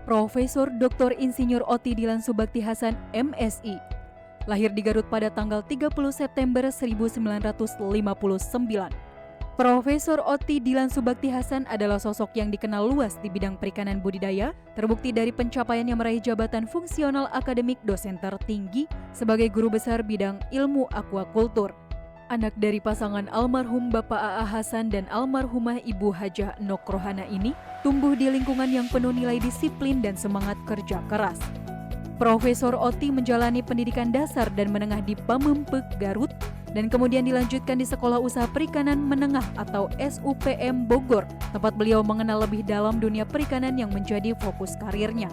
Profesor Dr. Insinyur Oti Dilan Subakti Hasan, MSI. Lahir di Garut pada tanggal 30 September 1959. Profesor Oti Dilan Subakti Hasan adalah sosok yang dikenal luas di bidang perikanan budidaya, terbukti dari pencapaiannya meraih jabatan fungsional akademik dosen tertinggi sebagai guru besar bidang ilmu aquakultur. Anak dari pasangan almarhum Bapak A.A. Hasan dan almarhumah Ibu Hajah Nok Rohana ini tumbuh di lingkungan yang penuh nilai disiplin dan semangat kerja keras. Profesor Oti menjalani pendidikan dasar dan menengah di Pamempek, Garut, dan kemudian dilanjutkan di Sekolah Usaha Perikanan Menengah atau SUPM Bogor, tempat beliau mengenal lebih dalam dunia perikanan yang menjadi fokus karirnya.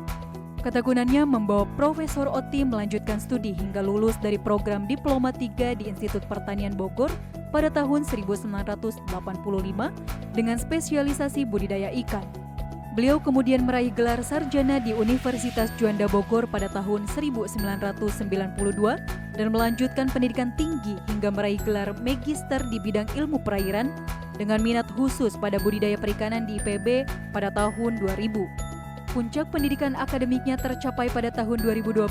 Ketekunannya membawa Profesor Oti melanjutkan studi hingga lulus dari program Diploma 3 di Institut Pertanian Bogor pada tahun 1985 dengan spesialisasi budidaya ikan. Beliau kemudian meraih gelar sarjana di Universitas Juanda Bogor pada tahun 1992 dan melanjutkan pendidikan tinggi hingga meraih gelar magister di bidang ilmu perairan dengan minat khusus pada budidaya perikanan di IPB pada tahun 2000. Puncak pendidikan akademiknya tercapai pada tahun 2012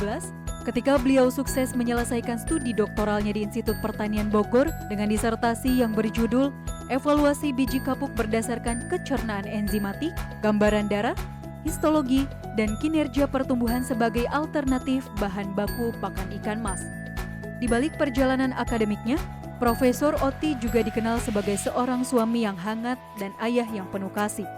ketika beliau sukses menyelesaikan studi doktoralnya di Institut Pertanian Bogor dengan disertasi yang berjudul Evaluasi Biji Kapuk Berdasarkan Kecernaan Enzimatik, Gambaran Darah, Histologi, dan Kinerja Pertumbuhan sebagai Alternatif Bahan Baku Pakan Ikan Mas. Di balik perjalanan akademiknya, Profesor Oti juga dikenal sebagai seorang suami yang hangat dan ayah yang penuh kasih.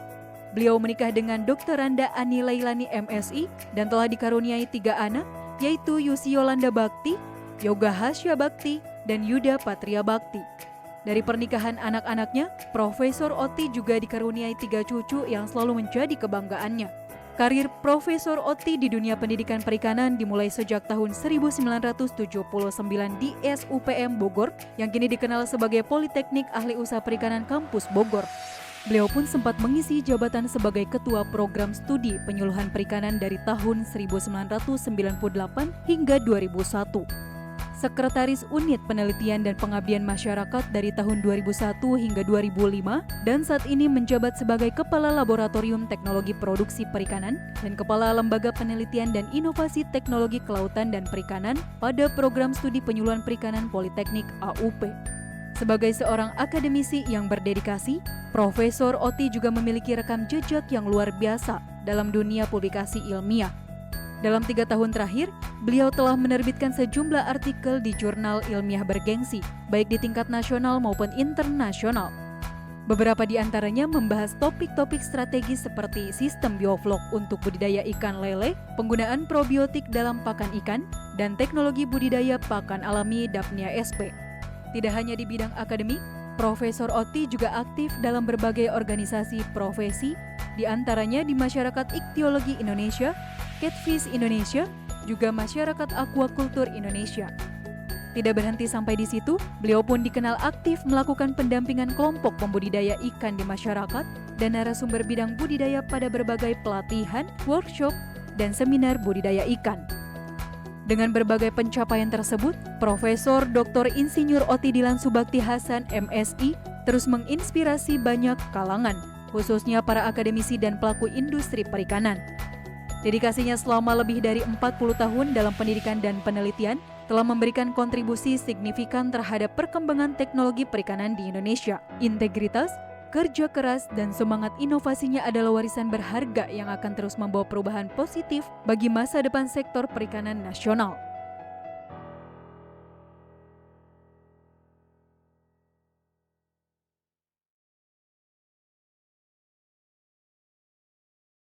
Beliau menikah dengan Dr. Randa Ani Lailani MSI dan telah dikaruniai 3 anak, yaitu Yusi Yolanda Bakti, Yoga Hasya Bakti, dan Yuda Patria Bakti. Dari pernikahan anak-anaknya, Profesor Oti juga dikaruniai 3 cucu yang selalu menjadi kebanggaannya. Karir Profesor Oti di dunia pendidikan perikanan dimulai sejak tahun 1979 di SUPM Bogor yang kini dikenal sebagai Politeknik Ahli Usaha Perikanan Kampus Bogor. Beliau pun sempat mengisi jabatan sebagai Ketua Program Studi Penyuluhan Perikanan dari tahun 1998 hingga 2001. Sekretaris Unit Penelitian dan Pengabdian Masyarakat dari tahun 2001 hingga 2005 dan saat ini menjabat sebagai Kepala Laboratorium Teknologi Produksi Perikanan dan Kepala Lembaga Penelitian dan Inovasi Teknologi Kelautan dan Perikanan pada Program Studi Penyuluhan Perikanan Politeknik AUP. Sebagai seorang akademisi yang berdedikasi, Profesor Oti juga memiliki rekam jejak yang luar biasa dalam dunia publikasi ilmiah. Dalam 3 tahun terakhir, beliau telah menerbitkan sejumlah artikel di jurnal ilmiah bergengsi, baik di tingkat nasional maupun internasional. Beberapa di antaranya membahas topik-topik strategis seperti sistem bioflok untuk budidaya ikan lele, penggunaan probiotik dalam pakan ikan, dan teknologi budidaya pakan alami Daphnia sp. Tidak hanya di bidang akademik, Profesor Oti juga aktif dalam berbagai organisasi profesi, di antaranya di Masyarakat Ichtiologi Indonesia, Catfish Indonesia, juga Masyarakat Aquakultur Indonesia. Tidak berhenti sampai di situ, beliau pun dikenal aktif melakukan pendampingan kelompok pembudidaya ikan di masyarakat dan narasumber bidang budidaya pada berbagai pelatihan, workshop, dan seminar budidaya ikan. Dengan berbagai pencapaian tersebut, Profesor Dr. Insinyur Oti Dilan Subakti Hasan MSI terus menginspirasi banyak kalangan, khususnya para akademisi dan pelaku industri perikanan. Dedikasinya selama lebih dari 40 tahun dalam pendidikan dan penelitian telah memberikan kontribusi signifikan terhadap perkembangan teknologi perikanan di Indonesia. Integritas, kerja keras, dan semangat inovasinya adalah warisan berharga yang akan terus membawa perubahan positif bagi masa depan sektor perikanan nasional.